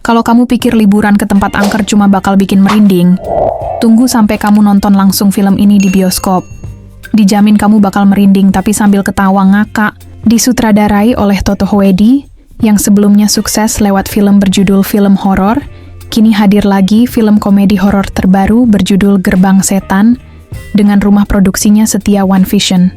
Kalau kamu pikir liburan ke tempat angker cuma bakal bikin merinding, tunggu sampai kamu nonton langsung film ini di bioskop. Dijamin kamu bakal merinding tapi sambil ketawa ngakak. Disutradarai oleh Toto Hoedi, yang sebelumnya sukses lewat film berjudul film horor, kini hadir lagi film komedi horor terbaru berjudul Gerbang Setan dengan rumah produksinya Setia One Vision.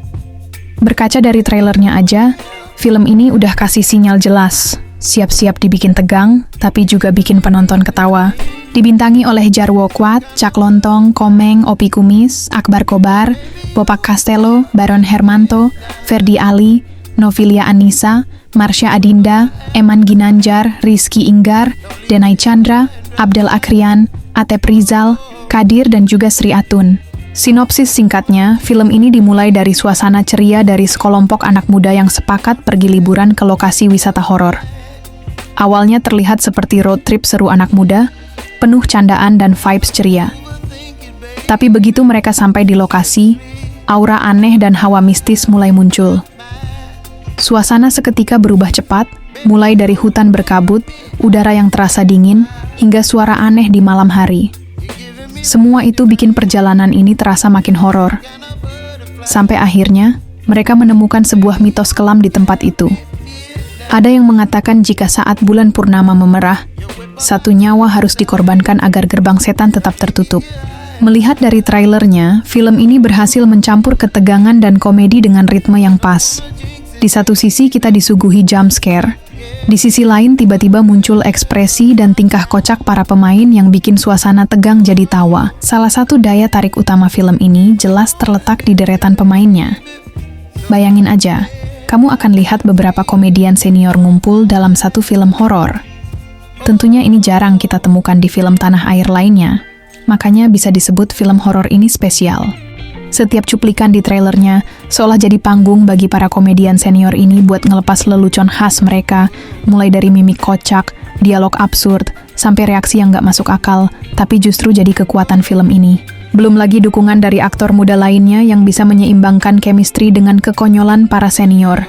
Berkaca dari trailernya aja, film ini udah kasih sinyal jelas. Siap-siap dibikin tegang, tapi juga bikin penonton ketawa. Dibintangi oleh Jarwo Kwat, Cak Lontong, Komeng, Opi Kumis, Akbar Kobar, Bopak Castello, Baron Hermanto, Ferdi Ali, Novilia Anissa, Marsha Adinda, Eman Ginanjar, Rizky Inggar, Denai Chandra, Abdel Akrian, Atep Rizal, Kadir, dan juga Sri Atun. Sinopsis singkatnya, film ini dimulai dari suasana ceria dari sekelompok anak muda yang sepakat pergi liburan ke lokasi wisata horor. Awalnya terlihat seperti road trip seru anak muda, penuh candaan dan vibes ceria. Tapi begitu mereka sampai di lokasi, aura aneh dan hawa mistis mulai muncul. Suasana seketika berubah cepat, mulai dari hutan berkabut, udara yang terasa dingin, hingga suara aneh di malam hari. Semua itu bikin perjalanan ini terasa makin horor. Sampai akhirnya, mereka menemukan sebuah mitos kelam di tempat itu. Ada yang mengatakan jika saat bulan purnama memerah, satu nyawa harus dikorbankan agar gerbang setan tetap tertutup. Melihat dari trailernya, film ini berhasil mencampur ketegangan dan komedi dengan ritme yang pas. Di satu sisi kita disuguhi jump scare, di sisi lain tiba-tiba muncul ekspresi dan tingkah kocak para pemain yang bikin suasana tegang jadi tawa. Salah satu daya tarik utama film ini jelas terletak di deretan pemainnya. Bayangin aja, kamu akan lihat beberapa komedian senior ngumpul dalam satu film horor. Tentunya ini jarang kita temukan di film tanah air lainnya, makanya bisa disebut film horor ini spesial. Setiap cuplikan di trailernya seolah jadi panggung bagi para komedian senior ini buat ngelepas lelucon khas mereka, mulai dari mimik kocak, dialog absurd, sampai reaksi yang gak masuk akal, tapi justru jadi kekuatan film ini. Belum lagi dukungan dari aktor muda lainnya yang bisa menyeimbangkan chemistry dengan kekonyolan para senior.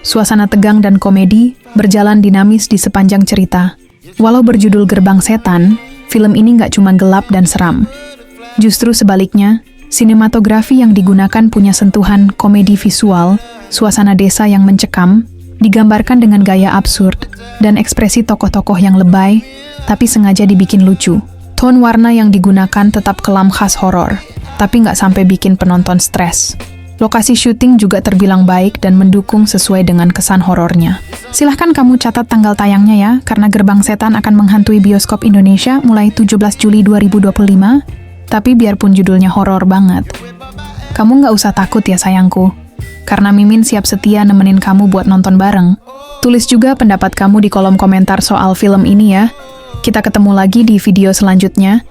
Suasana tegang dan komedi berjalan dinamis di sepanjang cerita. Walau berjudul Gerbang Setan, film ini nggak cuma gelap dan seram. Justru sebaliknya, sinematografi yang digunakan punya sentuhan komedi visual, suasana desa yang mencekam, digambarkan dengan gaya absurd, dan ekspresi tokoh-tokoh yang lebay, tapi sengaja dibikin lucu. Tone warna yang digunakan tetap kelam khas horor, tapi nggak sampai bikin penonton stres. Lokasi syuting juga terbilang baik dan mendukung sesuai dengan kesan horornya. Silahkan kamu catat tanggal tayangnya ya, karena Gerbang Setan akan menghantui bioskop Indonesia mulai 17 Juli 2025, tapi biarpun judulnya horor banget, kamu nggak usah takut ya sayangku, karena Mimin siap setia nemenin kamu buat nonton bareng. Tulis juga pendapat kamu di kolom komentar soal film ini ya. Kita ketemu lagi di video selanjutnya.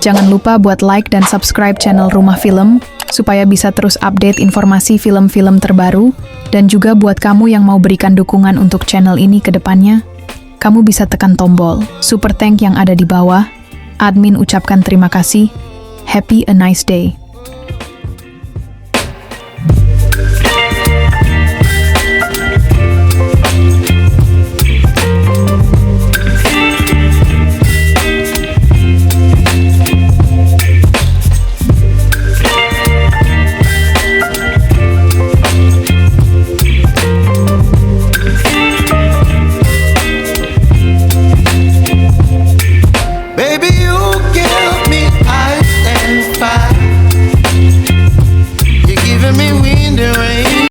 Jangan lupa buat like dan subscribe channel Rumah Film, supaya bisa terus update informasi film-film terbaru, dan juga buat kamu yang mau berikan dukungan untuk channel ini ke depannya, kamu bisa tekan tombol super thank yang ada di bawah. Admin ucapkan terima kasih. Happy a nice day.